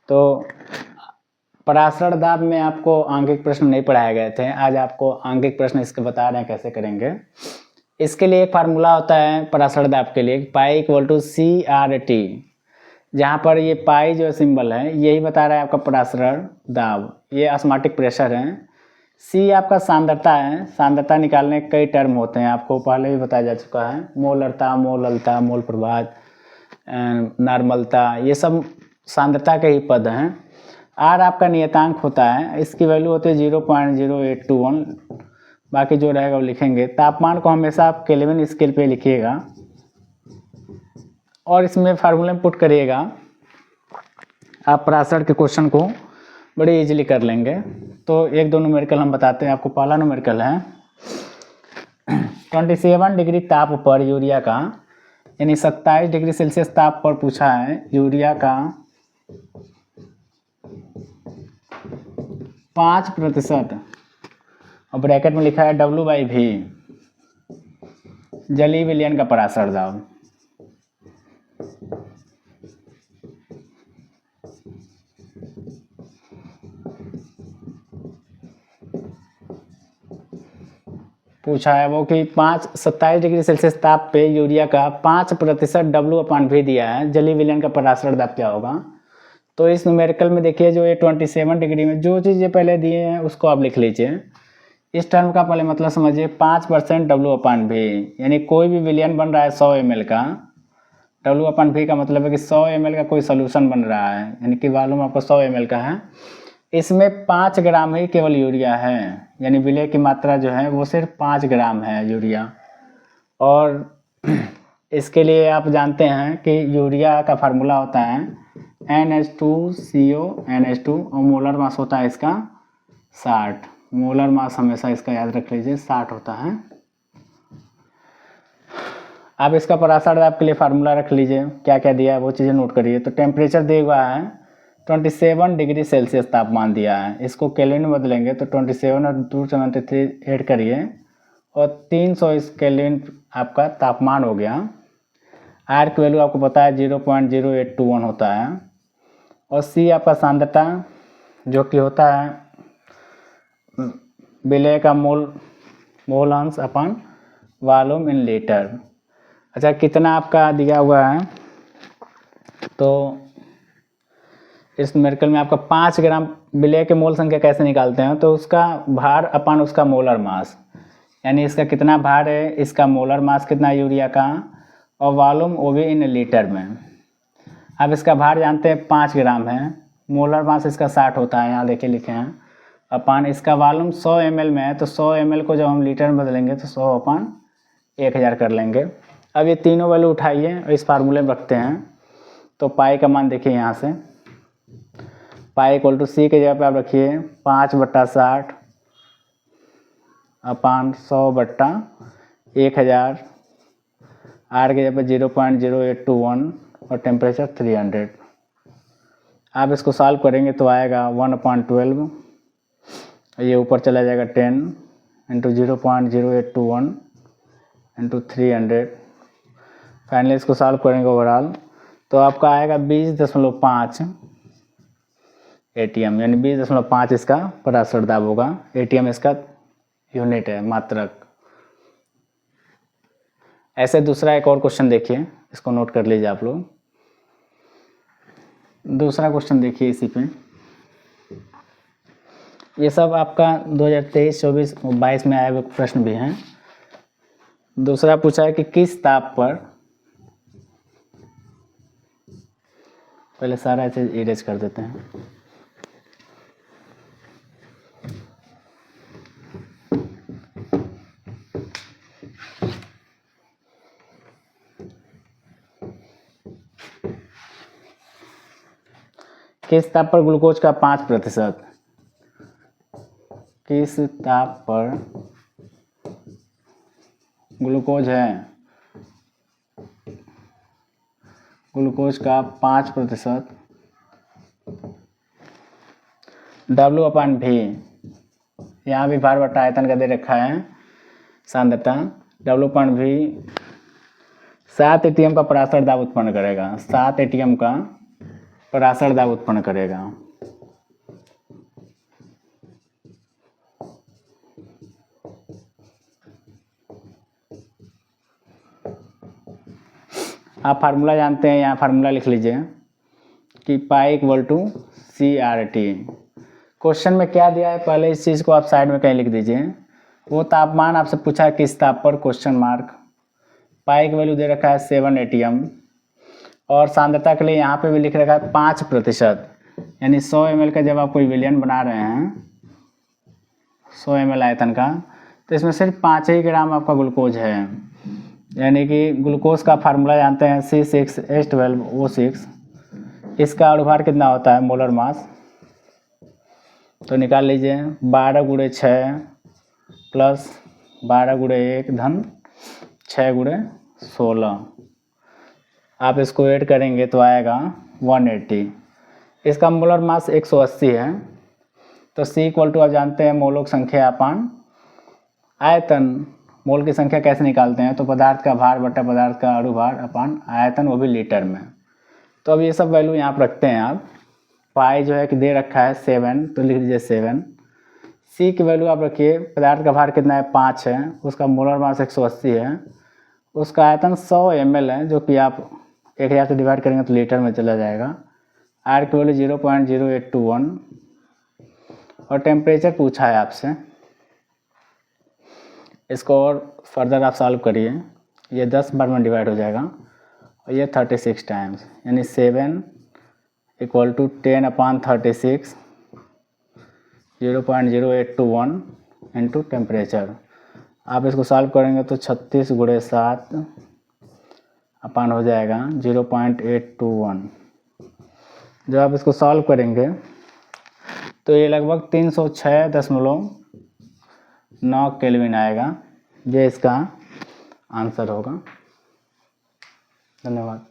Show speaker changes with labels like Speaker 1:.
Speaker 1: तो पराशर दाब में आपको आंकिक प्रश्न नहीं पढ़ाए गए थे, आज आपको आंकिक प्रश्न इसके बता रहे हैं कैसे करेंगे। इसके लिए एक फार्मूला होता है पराशर दाब के लिए, पाई इक्वल टू CRT, जहाँ पर ये पाई जो सिंबल है यही बता रहा है आपका पराशर दाब, ये ऑस्मोटिक प्रेशर है। C आपका सांद्रता है, सांद्रता निकालने के कई टर्म होते हैं, आपको पहले ही बताया जा चुका है, मोलरता, मोल अल्ता, मोल प्रभात, नॉर्मलता, ये सब सांद्रता के ही पद हैं। R आपका नियतांक होता है, इसकी वैल्यू होती है 0.0821, बाकी जो रहेगा वो लिखेंगे। तापमान को हमेशा आप केल्विन स्केल पे लिखिएगा और इसमें फार्मूले में पुट करिएगा, आप पराशर के क्वेश्चन को बड़े इजीली कर लेंगे। तो एक दो न्यूमेरिकल हम बताते हैं आपको। पहला न्यूमेरिकल है 27 डिग्री ताप पर यूरिया का, यानी 27 डिग्री सेल्सियस ताप पर पूछा है यूरिया का 5% और ब्रैकेट में लिखा है W/V, जलीय विलयन का पराशर दाब। पूछा है वो कि 27 डिग्री सेल्सियस ताप पे यूरिया का 5% W/V दिया है, जलीय विलयन का पराशर दाब क्या होगा। तो इस न्यूमेरिकल में देखिए जो ये 27 डिग्री में जो चीज़ें पहले दिए हैं उसको आप लिख लीजिए। इस टर्म का पहले मतलब समझिए, 5% W/V, यानी कोई भी विलयन बन रहा है 100 ml का, W/V का मतलब है कि 100 ml का कोई सोल्यूशन बन रहा है, यानी कि वॉल्यूम आपका 100 ml का है, इसमें 5 ग्राम ही केवल यूरिया है, यानी विलय की मात्रा जो है वो सिर्फ 5 ग्राम है यूरिया। और इसके लिए आप जानते हैं कि यूरिया का फार्मूला होता है NH2CO NH2 और मोलर मास होता है इसका 60। मोलर मास हमेशा इसका याद रख लीजिए 60 होता है। आप इसका पराशर दाब के लिए फार्मूला रख लीजिए, क्या क्या दिया है वो चीज़ें नोट करिए। तो टेम्परेचर दिया हुआ है 27 डिग्री सेल्सियस तापमान दिया है, इसको केल्विन में बदलेंगे तो 27 और 273 ऐड करिए और 300 इस केल्विन आपका तापमान हो गया। आर की वैल्यू आपको पता है 0.0821 होता है और सी आपका सांद्रता जो कि होता है विलय का मोल अंश अपन वॉल्यूम इन लीटर। अच्छा, कितना आपका दिया हुआ है, तो इस न्यूमेरिकल में आपका 5 ग्राम विलय के मोल संख्या कैसे निकालते हैं, तो उसका भार अपन उसका मोलर मास, यानी इसका कितना भार है, इसका मोलर मास कितना यूरिया का, और वॉल्यूम वो भी इन लीटर में। अब इसका भार जानते हैं 5 ग्राम है, मोलर मास इसका 60 होता है, यहाँ देखिए लिखे हैं, अपन इसका वॉल्यूम 100 ml में है, तो 100 ml को जब हम लीटर में बदलेंगे तो 100 अपन 1000 कर लेंगे। अब ये तीनों वैल्यू उठाइए और इस फार्मूले में रखते हैं, तो पाई का मान देखिए यहाँ से, पाई इक्वल टू सी के जगह पे आप रखिए 5/60 अपान 100/1000, आर के जगह पे 0.0821 और टेम्परेचर 300। आप इसको सॉल्व करेंगे तो आएगा 1/12, ये ऊपर चला जाएगा 10 इंटू 0.0821 इंटू 300। फाइनली इसको सॉल्व करेंगे ओवरऑल तो आपका आएगा 20.5 ATM, यानी 20.5 इसका पराशर दाब होगा। ATM इसका यूनिट है, मात्रक। ऐसे दूसरा एक और क्वेश्चन देखिए, इसको नोट कर लीजिए आप लोग। दूसरा क्वेश्चन देखिए इसी पे, ये सब आपका 2023, 24, 22 में आए हुए प्रश्न भी हैं। दूसरा पूछा है कि किस ताप पर, पहले सारा चीज इरेज कर देते हैं। किस ताप पर ग्लूकोज का 5%, किस ताप पर ग्लूकोज है, ग्लूकोज का 5% W/V, यहाँ भी भार बटा आयतन का दे रखा है सांद्रता, W/V 7 ATM का पराशर दाब उत्पन्न करेगा, 7 ATM का परासर दाब उत्पन्न करेगा। आप फार्मूला जानते हैं, यहाँ फार्मूला लिख लीजिए कि pi equal to CRT। Question में क्या दिया है पहले इस चीज़ को आप साइड में कहीं लिख दीजिए। वो तापमान आपसे पूछा है किस ताप पर, क्वेश्चन मार्क। पाई की वैल्यू दे रखा है 7 ATM और सांद्रता के लिए यहाँ पे भी लिख रखा है 5%, यानी 100 ml का जब आप कोई विलयन बना रहे हैं 100 ml आयतन का, तो इसमें सिर्फ 5 ही ग्राम आपका ग्लूकोज है। यानी कि ग्लूकोज का फार्मूला जानते हैं C6H12O6। इसका अणुभार कितना होता है, मोलर मास, तो निकाल लीजिए 12 × 6 प्लस 12 × 1 धन 6 × 16। आप इसको ऐड करेंगे तो आएगा 180। इसका मोलर मास 180 है। तो C इक्वल टू आप जानते हैं मोलों की संख्या अपान आयतन। मोल की संख्या कैसे निकालते हैं, तो पदार्थ का भार बटा पदार्थ का अणुभार अपान आयतन, वो भी लीटर में। तो अब ये सब वैल्यू यहाँ पर रखते हैं आप। पाई जो है कि दे रखा है 7, तो लिख दीजिए 7। C की वैल्यू आप रखिए, पदार्थ का भार कितना है 5 है, उसका मोलर मास 180 है, उसका आयतन 100 ml है, जो कि आप 1000 से डिवाइड करेंगे तो लीटर में चला जाएगा। R की वैल्यू 0.0821 और टेम्परेचर पूछा है आपसे। इसको और फर्दर आप सॉल्व करिए, ये 10 बार में डिवाइड हो जाएगा और ये 36 टाइम्स, यानी 7 इक्वल टू 10/36 0.0821 इंटू टेम्परेचर। आप इसको सॉल्व करेंगे तो 36 × 7 अपान हो जाएगा 0.821। जब आप इसको सॉल्व करेंगे तो ये लगभग 306.9 केल्विन आएगा। ये इसका आंसर होगा। धन्यवाद।